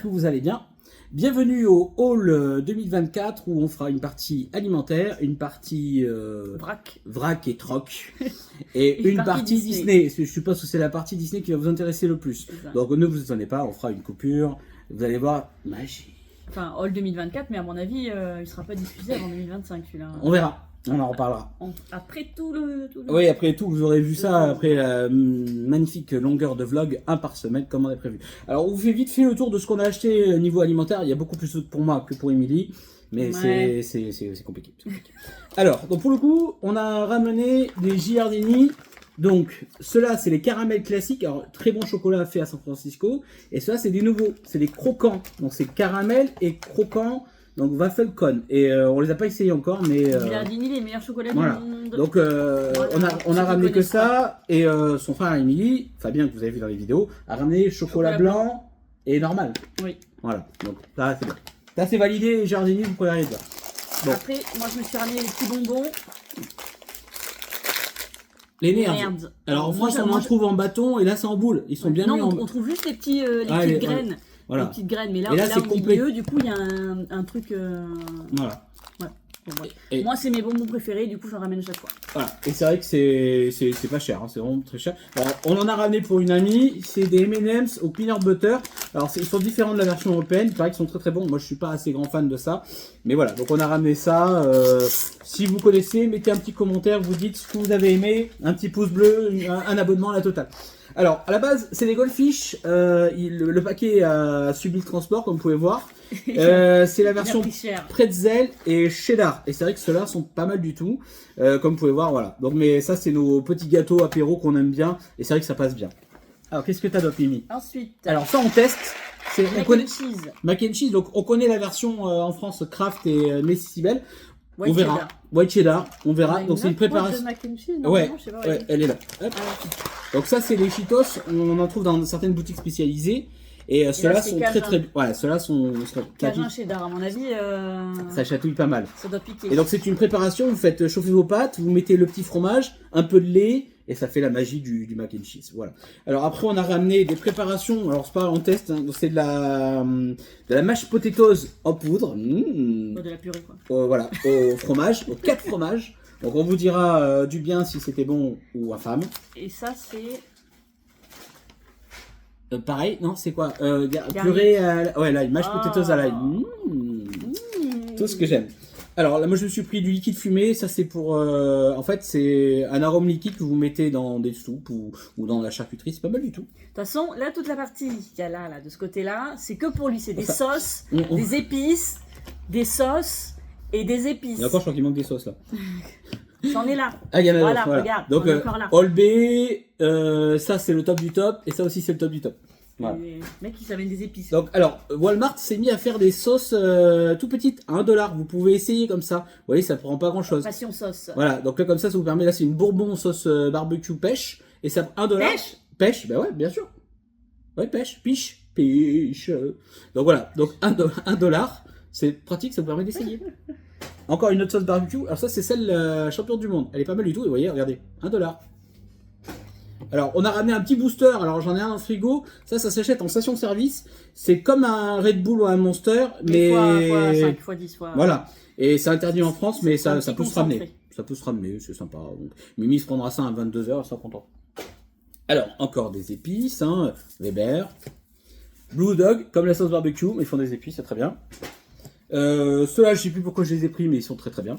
vous allez bien. Bienvenue au Hall 2024 où on fera une partie alimentaire, une partie vrac et troc et une partie Disney. Je suppose que c'est la partie Disney qui va vous intéresser le plus. Donc ne vous étonnez pas, on fera une coupure, vous allez voir, magie. Enfin, Hall 2024, mais à mon avis, il ne sera pas diffusé avant 2025 celui-là. On verra. On en reparlera. Après tout le... Oui, après tout, vous aurez vu ça, après la magnifique longueur de vlog, 1 par semaine, comme on a prévu. Alors, on vous fait vite fait le tour de ce qu'on a acheté niveau alimentaire. Il y a beaucoup plus pour moi que pour Émilie, mais ouais. c'est compliqué. Alors, donc pour le coup, on a ramené des Giardini. Donc, ceux-là, c'est les caramels classiques. Alors, très bon chocolat fait à San Francisco. Et ceux-là, c'est des nouveaux. C'est des croquants. Donc, c'est caramel et croquants. Donc waffle cone et on les a pas essayés encore mais Giardini les meilleurs chocolats du monde. Donc on a ramené que ça et son frère Émilie, Fabien que vous avez vu dans les vidéos, a ramené chocolat blanc et normal. Oui. Voilà. Donc là c'est bien. Là c'est validé Giardini, vous pouvez rien dire. Bon. Après moi je me suis ramené les petits bonbons. Les nerds. Alors en France on en trouve en bâton et là c'est en boule. Ils sont bien mis en... on trouve juste les petites graines. Voilà. Les petites graines, mais là c'est au milieu, du coup, il y a un truc... Voilà. Ouais. Bon, ouais. Moi, c'est mes bonbons préférés, du coup, j'en ramène à chaque fois. Voilà. Et c'est vrai que c'est pas cher, hein. C'est vraiment très cher. Alors, on en a ramené pour une amie, c'est des M&M's au peanut butter. Alors, ils sont différents de la version européenne, il paraît qu'ils sont très très bons. Moi, je suis pas assez grand fan de ça. Mais voilà, donc on a ramené ça. Si vous connaissez, mettez un petit commentaire, vous dites ce que vous avez aimé, un petit pouce bleu, un abonnement à la totale. Alors, à la base, c'est des goldfish. Le paquet a subi le transport, comme vous pouvez voir. C'est la version pretzel et cheddar. Et c'est vrai que ceux-là sont pas mal du tout. Comme vous pouvez voir, voilà. Donc, mais ça, c'est nos petits gâteaux apéro qu'on aime bien. Et c'est vrai que ça passe bien. Alors, qu'est-ce que t'as d'autre, Mimi? Ensuite. Alors, ça, on teste. Mac and cheese. Mac and cheese. Donc, on connaît la version en France Kraft et Messicibel. White on verra. Cheddar. White cheddar, on verra. Donc c'est une préparation. De mac and cheese, non, ouais, non, je sais pas, ouais, elle est là. Hop. Donc ça c'est les Cheetos, on en trouve dans certaines boutiques spécialisées. Et ceux-là sont très très... Ouais, ceux-là sont... Cajun cheddar, à mon avis... Ça chatouille pas mal. Ça doit piquer. Et donc c'est une préparation, vous faites chauffer vos pâtes, vous mettez le petit fromage, un peu de lait, et ça fait la magie du mac and cheese. Voilà. Alors après on a ramené des préparations, alors c'est pas en test, hein, c'est de la mashed potatoes en poudre. De la purée quoi. Voilà, au fromage, aux 4 fromages. Donc on vous dira du bien si c'était bon ou infâme. Et ça c'est... pareil, non, c'est quoi purée à... Ouais, là, une mashed potatoes à l'ail. Tout ce que j'aime. Alors là, moi je me suis pris du liquide fumé. Ça c'est pour... en fait, c'est un arôme liquide que vous mettez dans des soupes ou dans la charcuterie. C'est pas mal du tout. De toute façon, là, toute la partie qu'il y a là, de ce côté-là, c'est que pour lui. C'est des sauces, des épices, des sauces et des épices. D'accord, je crois qu'il manque des sauces là. J'en ai là. Ah, il y en a voilà, voilà. Regarde, donc, All B, ça c'est le top du top, et ça aussi c'est le top du top. Voilà. Les mecs qui s'amènent des épices. Donc, alors, Walmart s'est mis à faire des sauces tout petites à 1$. Vous pouvez essayer comme ça. Vous voyez, ça prend pas grand chose. Passion sauce. Voilà, donc là, comme ça vous permet. Là, c'est une bourbon sauce barbecue pêche. Et ça, 1$. Pêche. Pêche, bah ouais, bien sûr. Ouais, pêche, piche. Donc voilà, donc 1$. C'est pratique, ça vous permet d'essayer. Encore une autre sauce barbecue. Alors, ça, c'est celle champion du monde. Elle est pas mal du tout. Et vous voyez, regardez, 1$. Alors, on a ramené un petit booster. Alors, j'en ai un dans le frigo. Ça s'achète en station-service. C'est comme un Red Bull ou un Monster, mais... fois 5, fois 10 fois... Voilà. Et c'est interdit en France, mais ça peut se ramener. Ça peut se ramener, c'est sympa. Donc, Mimi se prendra ça à 22h, elle sera contente. Alors, encore des épices, hein. Weber. Blue Dog, comme la sauce barbecue, mais ils font des épices, c'est très bien. Ceux-là, je sais plus pourquoi je les ai pris, mais ils sont très très bien.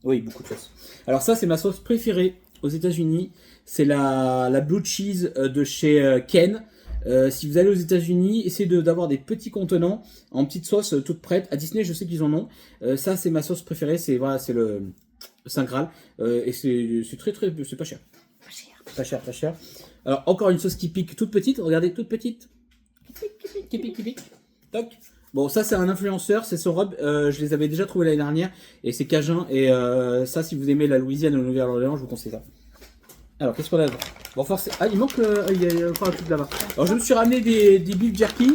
Oui, beaucoup de sauce. Alors ça, c'est ma sauce préférée aux États-Unis. C'est la blue cheese de chez Ken. Si vous allez aux États-Unis, essayez d'avoir des petits contenants en petites sauces toutes prêtes. À Disney, je sais qu'ils en ont. Ça, c'est ma sauce préférée. C'est voilà, c'est le Saint Graal. Et c'est très très, c'est pas cher. Pas cher, pas cher. Alors encore une sauce qui pique, toute petite. Regardez, toute petite. Qui pique. Toc. Bon, ça c'est un influenceur, c'est son robe, je les avais déjà trouvés l'année dernière, et c'est Cajun, et ça si vous aimez la Louisiane ou le Nouvelle-Orléans, je vous conseille ça. Alors, qu'est-ce qu'on a? Bon, forcément... Ah, il manque il y a encore un truc là-bas. Alors, je me suis ramené des beef jerky,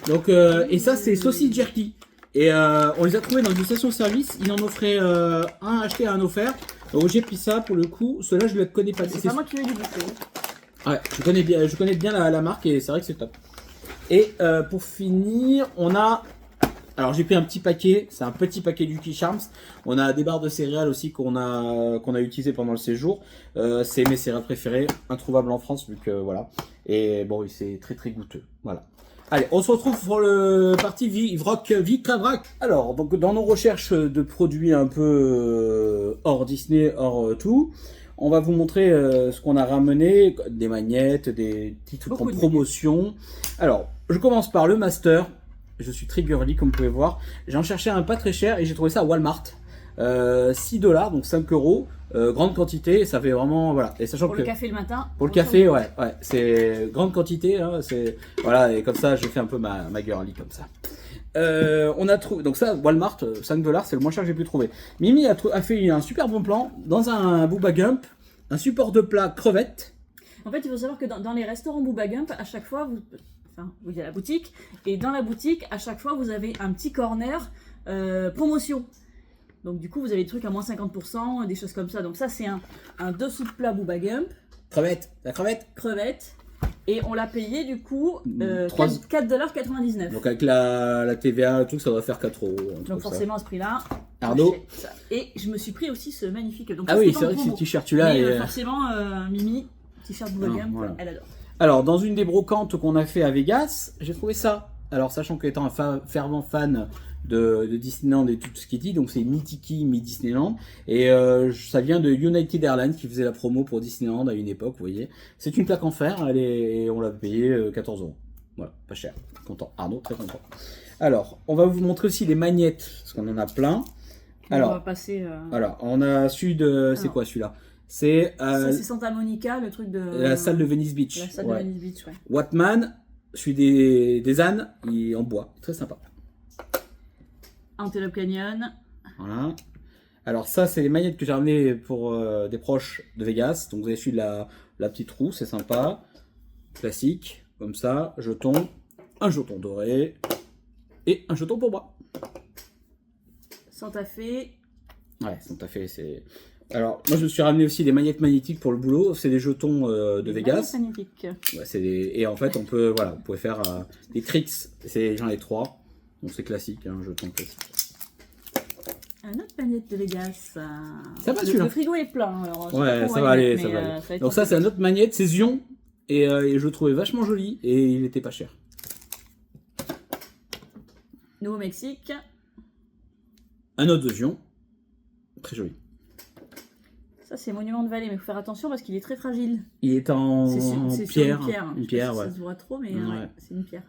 donc, et ça c'est saucisse jerky. Et on les a trouvés dans une station-service, ils en offraient un acheté et un offert. Donc j'ai pris ça pour le coup, ceux-là je ne les connais pas. C'est pas moi qui vais les bouffer. Ouais, je connais bien la marque et c'est vrai que c'est top. Et pour finir, on a... Alors j'ai pris un petit paquet, c'est un petit paquet Lucky Charms. On a des barres de céréales aussi qu'on a utilisées pendant le séjour. C'est mes céréales préférées, introuvables en France, vu que voilà. Et bon, c'est très très goûteux. Voilà. Allez, on se retrouve pour le parti Vivrock Vic-Vrac. Alors, donc dans nos recherches de produits un peu hors Disney, hors tout, on va vous montrer ce qu'on a ramené, des magnettes, des petits trucs en promotion. Alors, je commence par le Master. Je suis très girly, comme vous pouvez voir. J'en cherchais un pas très cher et j'ai trouvé ça à Walmart. 6 $, donc 5 €. Grande quantité, ça fait vraiment... Voilà. Et sachant pour le café le matin. Pour le café, ouais. C'est grande quantité. Hein, voilà, et comme ça, je fais un peu ma girly comme ça. On a trouvé... Donc ça, Walmart, 5 $, c'est le moins cher que j'ai pu trouver. Mimi a fait un super bon plan dans un Booba Gump, un support de plat crevettes. En fait, il faut savoir que dans les restaurants Booba Gump, à chaque fois, vous avez la boutique, et dans la boutique, à chaque fois, vous avez un petit corner promotion. Donc du coup, vous avez des trucs à moins 50%, des choses comme ça. Donc ça, c'est un dessous de plat Booba Gump. La crevette. Crevette. Et on l'a payé du coup 4,99 $. Donc avec la TVA, tout ça va faire 4 €. Donc forcément à ce prix-là. Arnaud. Et je me suis pris aussi ce magnifique. Donc, oui, c'est vrai que ce t-shirt tu-là. Forcément, Mimi, t-shirt Booba Gump, voilà. Elle adore. Alors, dans une des brocantes qu'on a fait à Vegas, j'ai trouvé ça. Alors, sachant qu'étant un fervent fan de Disneyland et tout ce qui dit, donc c'est mi-Tiki, mi-Disneyland. Et ça vient de United Airlines qui faisait la promo pour Disneyland à une époque, vous voyez. C'est une plaque en fer, et on l'a payé 14 €. Voilà, pas cher. Content. Arnaud, très content. Alors, on va vous montrer aussi les magnettes, parce qu'on en a plein. Alors, on va passer. Alors, on a celui de. C'est quoi celui-là? C'est Santa Monica, le truc de. La salle de Venice Beach. La salle de Venice Beach, ouais. Watman, celui des ânes, il est en bois. Très sympa. Antelope Canyon. Voilà. Alors, ça, c'est les magnettes que j'ai ramenées pour des proches de Vegas. Donc, vous avez celui de la petite roue, c'est sympa. Classique, comme ça. Jeton. Un jeton doré. Et un jeton pour moi. Santa Fe. Ouais, Santa Fe, c'est... Alors, moi, je me suis ramené aussi des magnettes magnétiques pour le boulot. C'est des jetons de Vegas. Magnétiques. Ouais, et en fait, vous pouvez faire des tricks. J'en ai 3. Donc, c'est classique, un jeton classique. Un autre magnette de Vegas. Ça va, celui-là. Le frigo est plein. Alors, ouais, ça va aller, ça va aller. Donc, ça, c'est un autre magnette. C'est Zion. Et je le trouvais vachement joli. Et il était pas cher. Nouveau-Mexique. Un autre de Zion. Très joli. Ça, c'est Monument de Vallée, mais il faut faire attention parce qu'il est très fragile. Il est en pierre. Une pierre, ouais. Ça se voit trop, mais ouais, c'est une pierre.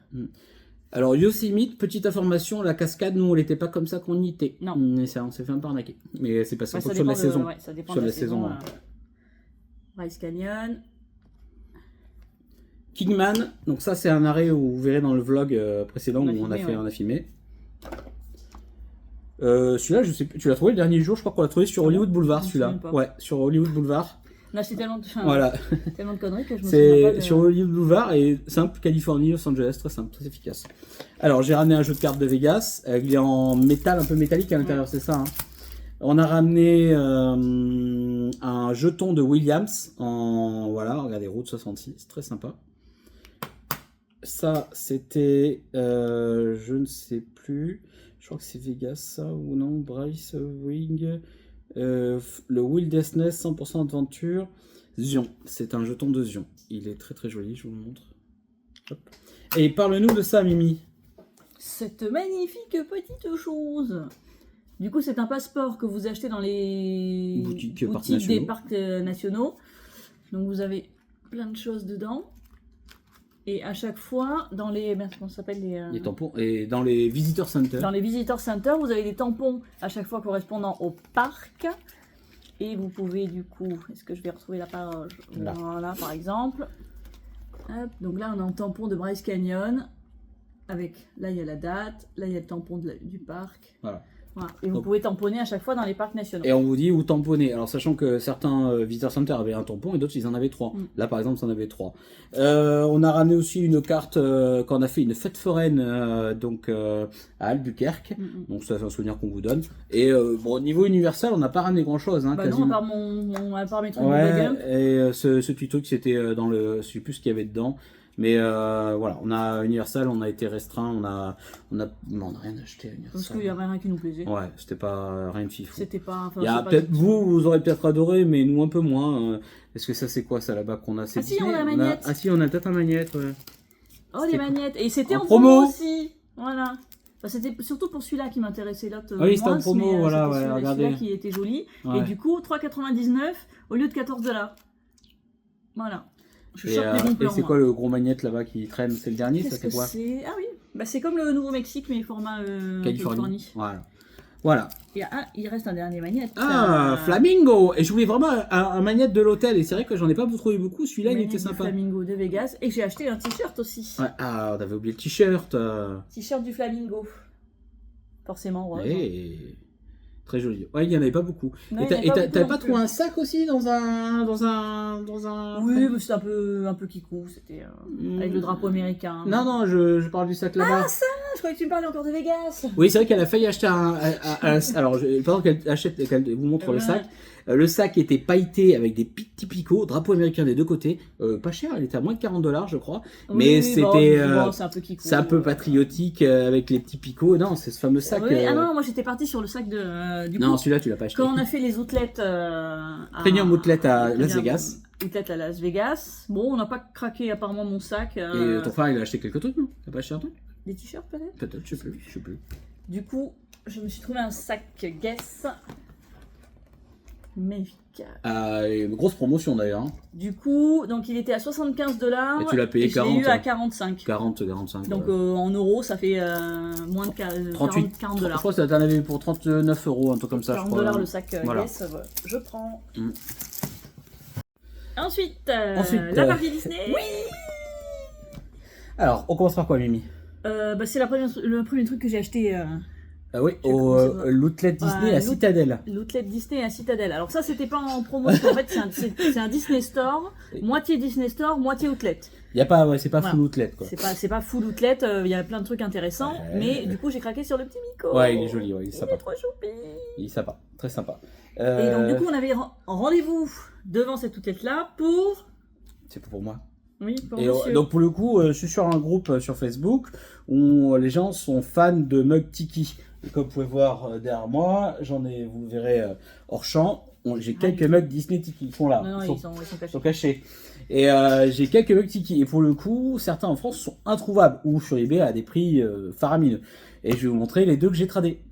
Alors, Yosemite, petite information, la cascade, nous, elle n'était pas comme ça qu'on y était. Non. Mais ça, on s'est fait un peu arnaquer. Mais c'est parce que sur la saison. Ouais, ça dépend de la saison. Bryce Canyon. Kingman, donc ça, c'est un arrêt où vous verrez dans le vlog précédent où on a filmé. Celui-là, je sais plus, tu l'as trouvé le dernier jour, je crois qu'on l'a trouvé sur Hollywood Boulevard, celui-là. Ouais, sur Hollywood Boulevard. Là, c'est tellement de conneries que je me souviens pas de... sur Hollywood Boulevard et simple, Californie, Los Angeles, très simple, très efficace. Alors, j'ai ramené un jeu de cartes de Vegas, il est en métal, un peu métallique à l'intérieur, c'est ça. Hein. On a ramené un jeton de Williams en, voilà, regardez, Route 66, très sympa. Ça, c'était, je ne sais plus... Je crois que c'est Vegas, ça, ou non, Bryce Wing, le Wilderness 100% Adventure, Zion, c'est un jeton de Zion. Il est très très joli, je vous le montre. Hop. Et parle-nous de ça, Mimi. Cette magnifique petite chose. Du coup, c'est un passeport que vous achetez dans les boutiques des parcs nationaux. Donc, vous avez plein de choses dedans. Et à chaque fois, dans les... Comment ça s'appelle les tampons. Et dans les Visitor Center. Dans les Visitor Center, vous avez des tampons à chaque fois correspondant au parc. Et vous pouvez du coup... Est-ce que je vais retrouver la page? Voilà, par exemple. Hop, donc là, on a un tampon de Bryce Canyon. Avec... Là, il y a la date. Là, il y a le tampon du parc. Voilà. Voilà. Et vous pouvez tamponner à chaque fois dans les parcs nationaux. Et on vous dit où tamponner. Alors, sachant que certains Visitor Center avaient un tampon et d'autres, ils en avaient 3. Là, par exemple, ils en avaient 3. On a ramené aussi une carte quand on a fait une fête foraine donc, à Albuquerque. Donc, ça, c'est un souvenir qu'on vous donne. Et bon, au niveau universel, on n'a pas ramené grand-chose. Hein, bah non, à part mes trucs de Booba Gump. Et ce petit truc, c'était dans le... Je sais plus ce qu'il y avait dedans. Mais voilà, on a Universal, on a été restreint, on a rien acheté à Universal. Parce qu'il n'y avait rien qui nous plaisait. Ouais, c'était pas rien de fifou. C'était pas. Enfin, Il y a c'est peut-être pas- vous aurez peut-être adoré, mais nous un peu moins. Est-ce que ça c'est quoi ça là-bas qu'on a? C'est Ah si, Disney on a la magnette. Ah si, on a peut-être un magnette. Ouais. Oh, C'était les magnettes. Et c'était en en promo. promo aussi. Voilà. Enfin, c'était surtout pour celui-là qui m'intéressait, l'autre. Ah oui, c'était en moins, promo, mais, voilà, c'était ouais, celui-là regardez. qui était joli. Ouais. Et du coup, 3,99 au lieu de 14 $. Voilà. Je Et, chope des bons et plans. c'est moi. quoi le gros magnette là-bas qui traîne? C'est le dernier, ça Qu'est-ce c'est que quoi? c'est? Ah oui, bah, c'est comme le Nouveau-Mexique, mais format Californie. Voilà. Voilà. Il reste un dernier magnette. Ah, Flamingo! Et je voulais vraiment un magnette de l'hôtel. Et c'est vrai que j'en ai pas trouvé beaucoup. Celui-là, il était sympa. Flamingo de Vegas. Et j'ai acheté un t-shirt aussi. Ouais, ah, on avait oublié le t-shirt. T-shirt du Flamingo. Forcément rose. Et... Très joli. Ouais, il y en avait pas beaucoup. Non, Et il y en avait t'avais beaucoup pas non trouvé plus. un sac aussi dans un... Oui, mais c'était un peu kikou. C'était avec le drapeau américain. Non, je parle du sac là-bas. Ah, ça! Je croyais que tu me parlais encore de Vegas. Oui, c'est vrai qu'elle a failli acheter alors, pendant qu'elle vous montre le sac, le sac était pailleté avec des petits picots, drapeau américain des deux côtés. Pas cher, il était à moins de 40 $, je crois. Mais c'était. Bon, c'est un peu kikou. C'est un peu patriotique avec les petits picots. Non, c'est ce fameux sac. Oui, ah non, moi j'étais partie sur le sac de. Du non, coup, celui-là, tu l'as pas acheté. quand on a fait les outlets. Premium outlet à Las Vegas. Outlet à Las Vegas. Bon, on n'a pas craqué apparemment mon sac. Et ton frère, il a acheté quelques trucs, non? T'as pas acheté un truc? Des t-shirts peut-être? Peut-être, je sais plus. Du coup, je me suis trouvé un sac Guess. Magnifique. Une grosse promotion d'ailleurs. Hein. Du coup, donc il était à 75 $. Et tu l'as payé 40. Je l'ai eu à 45. 45. Donc ouais. En euros, ça fait moins de 38, 40 $. Je crois que t'en avais pour 39 €, un truc comme ça. 40 je crois. $ le sac Voilà. Guess, je prends. Mm. Ensuite, Ensuite, la partie Disney. Oui. Alors, on commence par quoi, Mimi? Bah, c'est le premier truc que j'ai acheté. Ah oui, Je vais au commencer par- l'outlet Disney à Citadel. L'outlet Disney à Citadel. Alors ça, c'était pas en promo, parce qu'en fait, c'est un Disney Store, moitié Disney Store, moitié outlet. Y a pas, c'est pas Voilà. full outlet quoi. C'est pas full outlet, il y a plein de trucs intéressants, mais du coup, j'ai craqué sur le petit Miko. Ouais, il est joli, ouais, il est Il sympa. est trop choupi. Il est sympa, très sympa. Et donc, du coup, on avait rendez-vous devant cet outlet-là pour... C'est pas pour moi. Oui, pour Et monsieur. donc pour le coup, je suis sur un groupe sur Facebook où les gens sont fans de mugs Tiki. Et comme vous pouvez voir derrière moi, vous verrez hors champ, j'ai quelques mugs Disney Tiki. Ils sont là, Non, ils ils sont cachés. sont cachés. Et j'ai quelques mugs Tiki. Et pour le coup, certains en France sont introuvables ou sur eBay à des prix faramineux. Et je vais vous montrer les deux que j'ai tradés.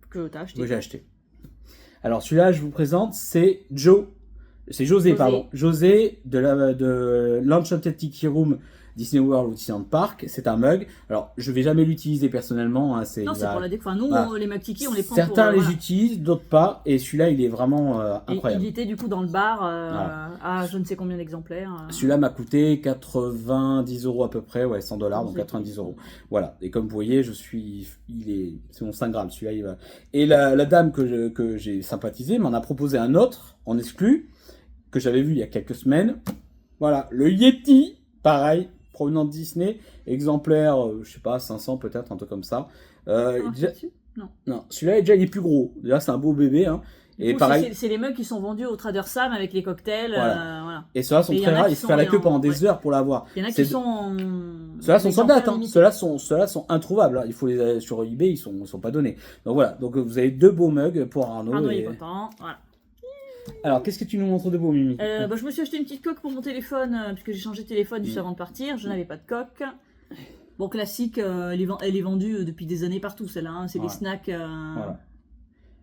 Que t'as acheté. Que j'ai acheté. Alors celui-là, je vous présente, c'est José, pardon. José de l'Enchanted Tiki Room Disney World ou Disneyland Park. C'est un mug. Alors, je vais jamais l'utiliser personnellement. Hein, Non, c'est pour la déco. Enfin, nous, bah, les mugs Tiki, on les prend certains pour... les voilà. utilisent, d'autres pas. Et celui-là, il est vraiment Et incroyable. il était du coup dans le bar Voilà. à je ne sais combien d'exemplaires. Celui-là m'a coûté 90 € à peu près, ouais, 100 $, donc C'est 90 €. Voilà. Et comme vous voyez, c'est mon Saint Graal. Celui-là, il va. Et la dame que j'ai sympathisé m'en a proposé un autre en exclu que j'avais vu il y a quelques semaines. Voilà, le Yeti, pareil, provenant de Disney, exemplaire, je sais pas, 500 peut-être, un truc comme ça. Déjà- non, celui-là, déjà, il est plus gros. Déjà, c'est un beau bébé, hein. Et coup, pareil. c'est les mugs qui sont vendus au Trader Sam avec les cocktails. Voilà. Voilà. Et ceux-là sont Et il y très en a rares, qui il se sont fait la queue en- pendant des heures pour l'avoir. Il y en a C'est- qui sont en... Ceux-là sont sans date, exemplaires hein. limités. Ceux-là sont introuvables. Hein. Il faut les sur eBay, ils sont pas donnés. Donc voilà. Donc vous avez deux beaux mugs pour Arnaud. Arnaud, il est et- content. Voilà. Alors qu'est-ce que tu nous montres de beau, Mimi? Bah, je me suis acheté une petite coque pour mon téléphone, puisque j'ai changé de téléphone juste avant de partir. Je n'avais pas de coque. Bon, classique, elle est vendue depuis des années partout, celle-là. Hein. C'est des Voilà. snacks. Voilà.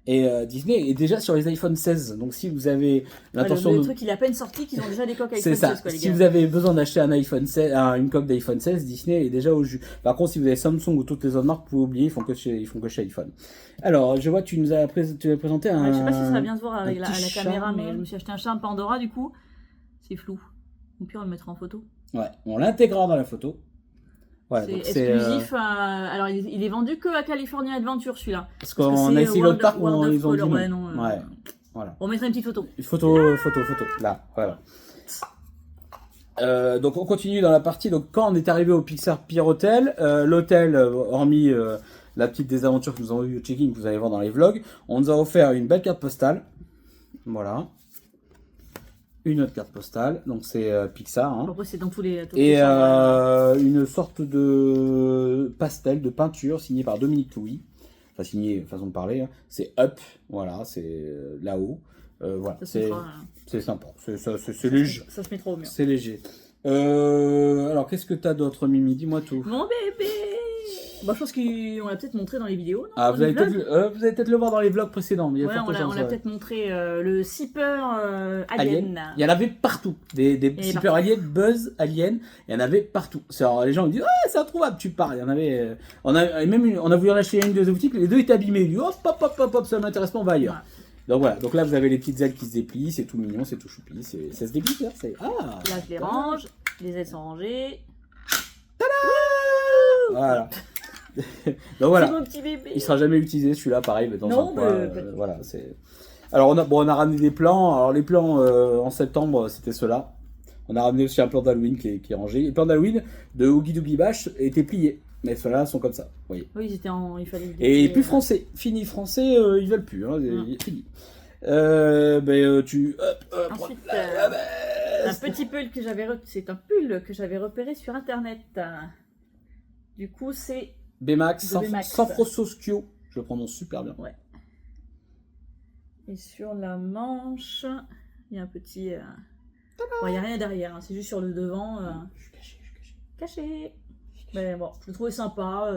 Et Disney est déjà sur les iPhone 16. Donc si vous avez l'intention le de... truc, il est à peine sorti qu'ils ont déjà des coques iPhone C'est ça. 16, quoi, les Si gars. vous avez besoin d'acheter un iPhone 16, une coque d'iPhone 16, Disney est déjà au jus. Par contre, si vous avez Samsung ou toutes les autres marques, vous pouvez oublier, ils font que chez iPhone. Alors, je vois que tu as présenté un. Ouais, je sais pas si ça va bien se voir avec un la petit caméra, charme. mais je me suis acheté un charme Pandora, du coup. C'est flou. Au pire, on le mettra en photo. Ouais, on l'intégrera dans la photo. Ouais, C'est donc exclusif. Alors, il est vendu que à California Adventure, celui-là. Parce Parce que qu'on c'est a essayé l'autre parc où World of ils ont dit Color, non. ouais, non, Ouais, voilà. On mettra une petite photo. Photo, là, voilà. Donc on continue dans la partie. Donc quand on est arrivé au Pixar Pier Hotel, l'hôtel, hormis la petite désaventure que nous avons eu au check-in, que vous allez voir dans les vlogs, on nous a offert une belle carte postale. Voilà. une autre carte postale, donc c'est Pixar. Hein. Après, c'est dans tous les. Et une sorte de pastel, de peinture signée par Dominique Touy. Enfin, signé, façon de parler. Hein. C'est Up, voilà, c'est là-haut. Voilà, c'est sympa. C'est léger. Ça se met trop au mur. C'est léger. Alors, qu'est-ce que t'as d'autre, Mimi? Dis-moi tout. Mon bébé. Bah, je pense qu'on l'a peut-être montré dans les vidéos. Non, ah, vous allez peut-être le voir dans les vlogs précédents. Mais ouais, on l'a peut-être montré le zipper Alien. Il y en avait partout. Des zippers Alien, Buzz Alien. Il y en avait partout. Alors, les gens me disent, ah, c'est introuvable, tu parles. Il y en avait. On a voulu en acheter une de boutiques, les deux étaient abîmés. Il dit, hop, hop, hop, hop, ça m'intéresse pas, on va ailleurs. Ouais. Donc voilà, donc là vous avez les petites ailes qui se déplient, c'est tout mignon, c'est tout choupi, ça se déplie là, là je les range, les ailes sont rangées. Voilà. Donc voilà. C'est mon petit bébé. Il sera jamais utilisé celui-là, pareil, mais dans un coin. Voilà, c'est. Alors on a ramené des plans. Alors les plans en septembre, c'était ceux-là. On a ramené aussi un plan d'Halloween qui est rangé. Les plans d'Halloween de Oogie Doogie Bash étaient pliés. Mais ceux-là sont comme ça, vous voyez. Oui, il fallait. Et plus français, fini français, ils veulent plus, hein, fini. Ensuite, un petit pull que c'est un pull que j'avais repéré sur internet. Du coup, c'est Baymax, San Francisco, je le prononce super bien. Ouais. Et sur la manche, il y a un petit. Bon, il n'y a rien derrière, hein, c'est juste sur le devant. Je suis caché. Mais bon, je le trouvais sympa,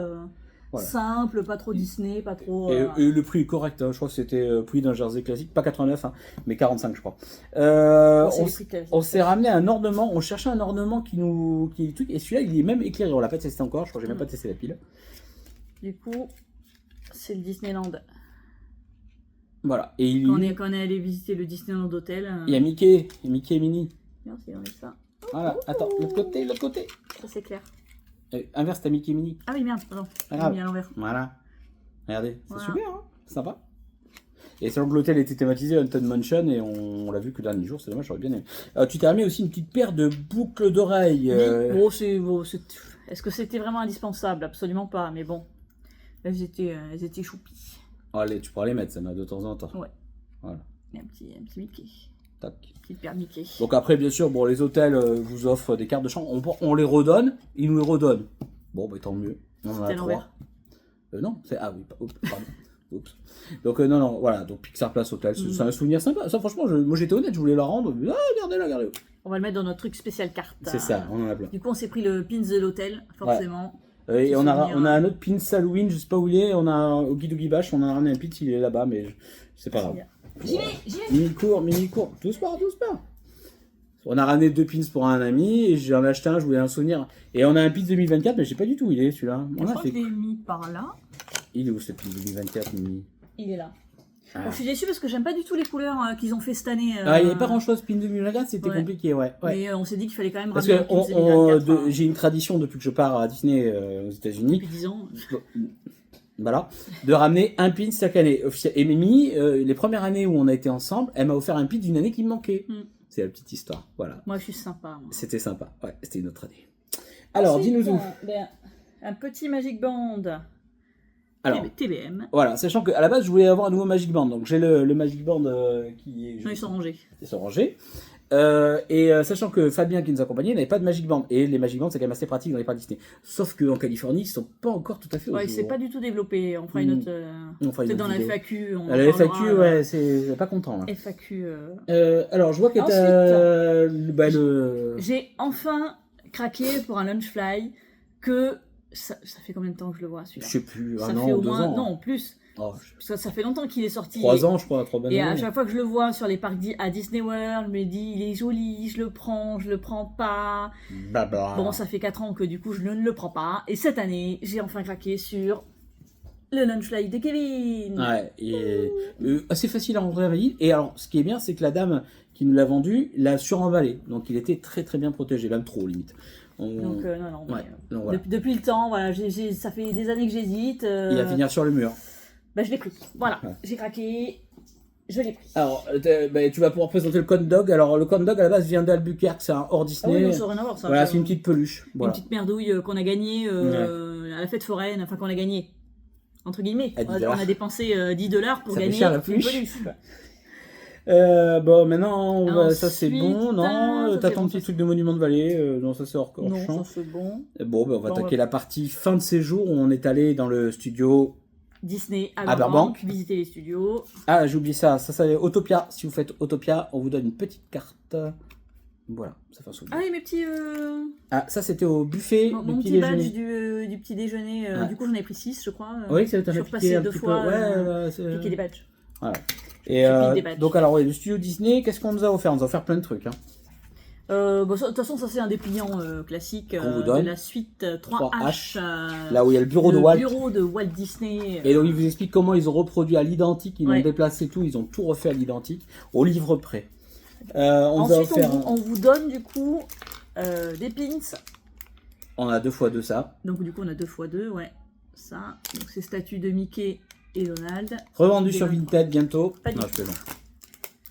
voilà. Simple, pas trop Disney, pas trop... Et le prix est correct, hein. Je crois que c'était prix d'un jersey classique, pas 89, hein, mais 45 je crois. On s'est ramené un ornement, on cherchait un ornement qui est truc, et celui-là il est même éclairé, on l'a pas testé encore, je crois que j'ai même pas testé la pile. Du coup, c'est le Disneyland. Voilà. Et quand on est allé visiter le Disneyland Hotel... Il y a Mickey et Minnie. Merci, on met ça. Voilà, attends, l'autre côté. Ça c'est clair. Inverse, t'as Mickey et Minnie. Ah oui, merde, pardon. J'ai mis à l'envers. Voilà. Regardez, c'est super, hein, c'est sympa. Et c'est que l'hôtel était thématisé Haunted Mansion et on l'a vu que le dernier jour, c'est dommage, j'aurais bien aimé. Tu t'es ramené aussi une petite paire de boucles d'oreilles. Est-ce que c'était vraiment indispensable? Absolument pas, mais bon. Elles étaient choupies. Allez, tu pourras les mettre, ça m'a de temps en temps. Ouais. Voilà. Et un petit Mickey. Tac. Petite paire Mickey. Donc après, bien sûr, bon, les hôtels vous offrent des cartes de chambre. On les redonne, ils nous les redonnent. Bon, bah tant mieux. On en a 3. Non, c'est... Ah oui, pardon. Oups. Donc non, voilà. Donc Pixar Place Hôtel, c'est un souvenir sympa. Ça, franchement, moi j'étais honnête, je voulais la rendre. Ah, regardez-la. On va le mettre dans notre truc spécial carte. C'est ça, on en a plein. Du coup, on s'est pris le pins de l'hôtel, forcément. Ouais. Et on a un autre pins Halloween, je sais pas où il est. On a au Oogie Doogie Bash, on a ramené un pins, il est là-bas, mais c'est pas grave. J'y vais. Mini court. Doucement. On a ramené 2 pins pour un ami, et j'en ai acheté un, je voulais un souvenir. Et on a un pins 2024, mais je sais pas du tout où il est celui-là. Je crois que je l'ai mis par là. Il est où ce pins 2024, Mimi? Il est là. Ah. Bon, je suis déçue parce que j'aime pas du tout les couleurs qu'ils ont fait cette année. Il n'y avait pas grand chose, pin 2024, c'était compliqué, ouais. Mais on s'est dit qu'il fallait quand même ramener un pin 2024. J'ai une tradition depuis que je pars à Disney aux États-Unis. Depuis 10 ans. Voilà, de ramener un pin chaque année. Et Mimi, les premières années où on a été ensemble, elle m'a offert un pin d'une année qui me manquait. C'est la petite histoire, voilà. Moi, je suis sympa. C'était sympa, ouais, c'était une autre année. Alors, dis-nous où. Un petit Magic Band. Alors, TBM. Voilà, sachant qu'à la base, je voulais avoir un nouveau Magic Band. Donc, j'ai le Magic Band qui est... Non, ils sont rangés. Ils sont rangés. Sachant que Fabien qui nous accompagnait n'avait pas de Magic Band. Et les Magic Band, c'est quand même assez pratique dans les parcs Disney. Sauf qu'en Californie, ils sont pas encore tout à fait au jour. C'est pas du tout développé. On fera une autre... peut-être dans la FAQ. La FAQ, ouais, c'est pas content. Là. FAQ... alors, je vois que j'ai enfin craqué pour un Lunchfly que... Ça fait combien de temps que je le vois, celui-là? Je sais plus, ça fait au moins 2 ans. Non, plus. Oh, ça fait longtemps qu'il est sorti. 3 ans, je crois, 3 bonnes années. Et années. à chaque fois que je le vois sur les parcs à Disney World, je me dis, il est joli, je le prends pas. Blabla. Bon, ça fait 4 ans que du coup, je ne le prends pas. Et cette année, j'ai enfin craqué sur le Lunchfly de Kevin. Ouais, et assez facile à rentrer à valide. Et alors, ce qui est bien, c'est que la dame qui nous l'a vendu l'a suremballé. Donc, il était très très bien protégé, même trop limite. Donc, non. Ouais, donc voilà. Depuis le temps, voilà, ça fait des années que j'hésite. Il va finir sur le mur. Bah, je l'ai pris. Voilà, j'ai craqué. Je l'ai pris. Alors, tu vas pouvoir présenter le Corn Dog. Alors, le Corn Dog, à la base, vient d'Albuquerque. C'est un hors Disney. Ah oui, non, ça n'a rien à voir, ça. Voilà, c'est une petite peluche. Une petite merdouille qu'on a gagnée à la fête foraine. Enfin, qu'on a gagnée, entre guillemets. On a dépensé $10 pour gagner une peluche. Bon, maintenant, ça c'est bon, non? ça, T'as c'est ton bon, petit ça, truc de monument de vallée, non, ça c'est hors Non, champ. ça c'est bon. Bon, on va Bon, attaquer la partie fin de séjour où on est allé dans le studio. Disney à À Burbank, Burbank. visiter les studios. Ah, j'ai oublié ça, ça c'est Autopia. Si vous faites Autopia, on vous donne une petite carte. Voilà, ça fait un souvenir. Ah oui, mes petits... Ah, ça c'était au buffet, Mon le petit badge déjeuner. du petit déjeuner. Ouais. Du coup, j'en ai pris 6, je crois. Oui, ça t'a je fait suis piquer repassée un 2 petit fois peu. Ouais, c'est- piquer des badges. Voilà. Et Je pique des badges. donc alors, ouais, le studio Disney, qu'est-ce qu'on nous a offert? On nous a offert plein de trucs. Hein. De toute façon, ça c'est un dépliant classique Qu'on vous donne. de la suite 3H. Là où il y a le bureau de le Walt. bureau de Walt Disney. Et donc il vous explique comment ils ont reproduit à l'identique, ils Ouais. ont déplacé tout, ils ont tout refait à l'identique, au livre près. On nous a Ensuite, offert, on vous donne du coup des pins. on a 2x2 ça. Donc du coup, on a 2x2, ouais. Ça, donc ces statues de Mickey et Donald. Revendu Des sur mains. Vinted bientôt. Pas du Non, tout. je plaisante.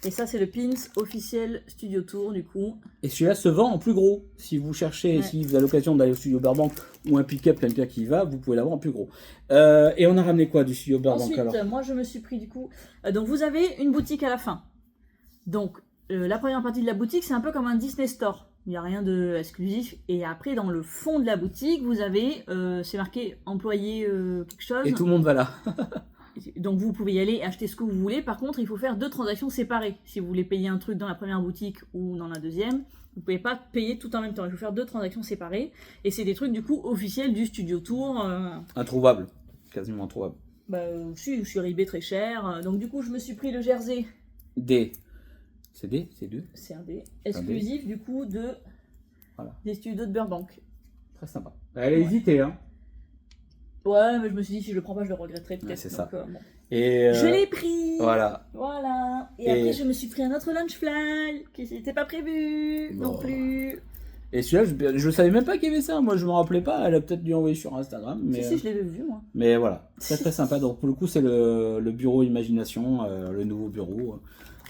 Et ça, c'est le pins officiel Studio Tour du coup. Et celui-là se vend en plus gros. Si vous cherchez, Ouais. si vous avez l'occasion d'aller au studio Burbank ou un pick-up, quelqu'un qui y va, vous pouvez l'avoir en plus gros. Et on a ramené quoi du studio Burbank Ensuite, alors? moi je me suis pris du coup. Donc vous avez une boutique à la fin. Donc la première partie de la boutique, c'est un peu comme un Disney Store. Il n'y a rien de exclusif. Et après, dans le fond de la boutique, vous avez, c'est marqué employé quelque chose. Et tout le monde va là. Donc vous pouvez y aller, acheter ce que vous voulez. Par contre, il faut faire 2 transactions séparées. Si vous voulez payer un truc dans la première boutique ou dans la deuxième, vous pouvez pas payer tout en même temps. Il faut faire 2 transactions séparées. Et c'est des trucs du coup officiels du Studio Tour. Introuvable. Quasiment introuvable. Sur eBay très cher. Donc du coup, je me suis pris le jersey. D. C'est D? C'est 2? C'est un dé exclusif du coup des studios de Burbank. Très sympa. Elle a hésité, hein. Ouais, mais je me suis dit si je le prends pas, je le regretterai peut-être. Ouais, c'est ça. Bon. Et Je l'ai pris. voilà. Voilà. Et, Et- après, je me suis pris un autre Lunchfly qui n'était pas prévu non Bon. plus. Et celui-là, je savais même pas qu'il y avait ça. Moi, je me rappelais pas. Elle a peut-être dû envoyer sur Instagram. Mais, Si, je l'avais vu moi. mais voilà, très très sympa. Donc pour le coup, c'est le bureau Imagination, le nouveau bureau.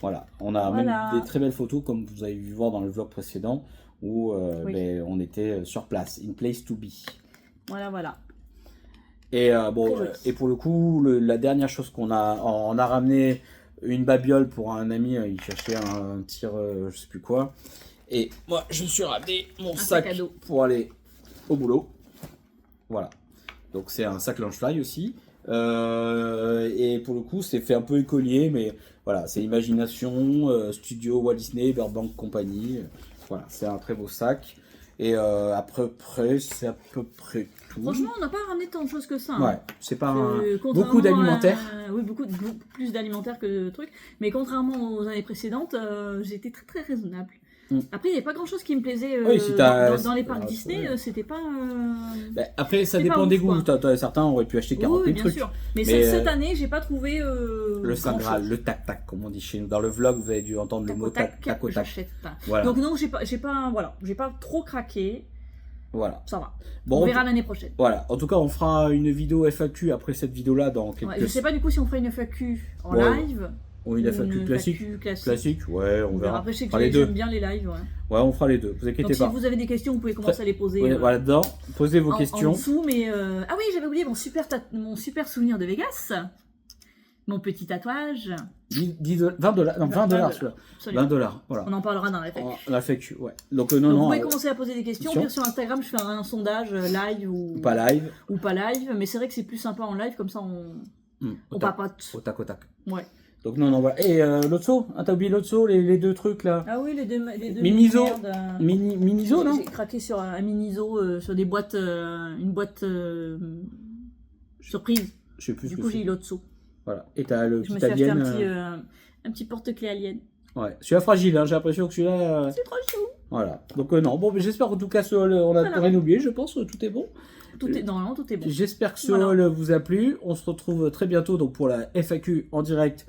Voilà, on a Voilà. même des très belles photos, comme vous avez vu voir dans le vlog précédent, où Oui. on était sur place, in place to be. Voilà. Et Très joli. et pour le coup, la dernière chose on a ramené une babiole pour un ami, il cherchait un tir, je sais plus quoi. Et moi, je me suis ramené mon sac sac à dos. pour aller au boulot. Voilà. Donc c'est un sac Lunchfly aussi. Et pour le coup, c'est fait un peu écolier, mais voilà, c'est Imagination, Studio Walt Disney, Burbank Company. Voilà, c'est un très beau sac. Et à peu près, c'est à peu près tout. Franchement, on n'a pas ramené tant de choses que ça. hein. Ouais, c'est pas un... Contrairement beaucoup d'alimentaire. Oui, beaucoup plus d'alimentaire que de trucs. Mais contrairement aux années précédentes, j'étais très très raisonnable. Mm. Après, il n'y avait pas grand chose qui me plaisait Oui, si t'as- dans les parcs alors, Disney. ouais. C'était pas. Bah, après, ça C'est dépend pas des ouf, goûts. quoi. Certains auraient pu acheter 40 Oui, 000 bien trucs. sûr. Mais, Mais, cette année, j'ai pas trouvé. Le Saint grand-chose. Graal, le tac-tac, comme on dit chez nous. Dans le vlog, vous avez dû entendre le Tac mot au tac, tac au tac. j'achète. Voilà. Donc non, j'ai pas trop craqué. Voilà. Ça va. Bon, On verra l'année prochaine. voilà. En tout cas, on fera une vidéo FAQ après cette vidéo-là dans quelques... Ouais, je sais pas du coup si on fera une FAQ en Ouais. live. Ou une ou FAQ classique. classique. Ouais, on verra. Après, je sais On que fera les deux. j'aime bien les lives. Ouais. Ouais, on fera les deux. Vous Donc inquiétez si pas. vous avez des questions, vous pouvez commencer à les poser Ouais, voilà, dedans. Posez vos en questions. dessous. Mais ah oui, j'avais oublié mon super souvenir de Vegas. Mon petit tatouage. 20 dollars. Non, 20 dollars, celui-là. Absolument. 20 dollars. Voilà. On en parlera dans la FAQ. On a FAQ, ouais. Donc, non, Donc non. vous pouvez commencer à poser des questions. question. Puis sur Instagram, je fais un sondage live ou Pas live. live. Mais c'est vrai que c'est plus sympa en live, comme ça on Au tac, papote. au tac, au tac. Ouais. Donc, non, voilà. Et l'autre saut, t'as oublié l'autre saut, les deux trucs là. Ah oui, les deux Miniso. merdes, Miniso, non? J'ai craqué sur un Miniso, sur des boîtes, une boîte surprise. Je sais plus ce Du que coup, j'ai c'est. eu l'autre saut. Voilà. Et t'as le Je me petit suis acheté alien. un petit porte-clés alien. Ouais. Celui-là fragile, hein. J'ai l'impression que celui-là. C'est trop chou. Voilà. Donc, non. Bon, mais j'espère en tout cas ce haul, on a Voilà. rien oublié, je pense. Tout est bon. Normalement, tout est bon. J'espère que ce Voilà. haul vous a plu. On se retrouve très bientôt donc, pour la FAQ en direct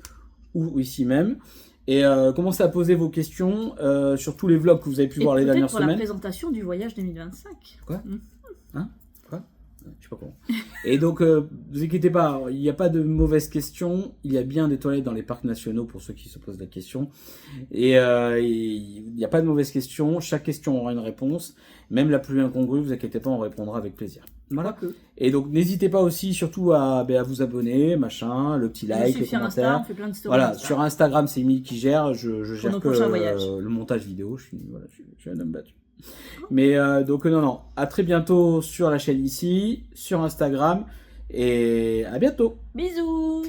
ou ici même. Et commencez à poser vos questions sur tous les vlogs que vous avez pu Et voir les peut-être dernières pour la semaines. présentation du voyage 2025. Quoi Hein Quoi Je sais pas comment. Et donc, vous inquiétez pas, il n'y a pas de mauvaises questions. Il y a bien des toilettes dans les parcs nationaux pour ceux qui se posent la question. Et il n'y a pas de mauvaises questions. Chaque question aura une réponse. Même la plus incongrue, vous inquiétez pas, on répondra avec plaisir. Voilà. Quoique. Et donc n'hésitez pas aussi surtout à vous abonner, machin, le petit Je like, suis le sur Insta, commentaire. on fait plein de stories. Voilà, Insta. sur Instagram c'est Mimi qui gère, je gère nos que prochains voyages. le montage vidéo, je suis un homme battu. Mais donc non, à très bientôt sur la chaîne ici, sur Instagram, et à bientôt. Bisous.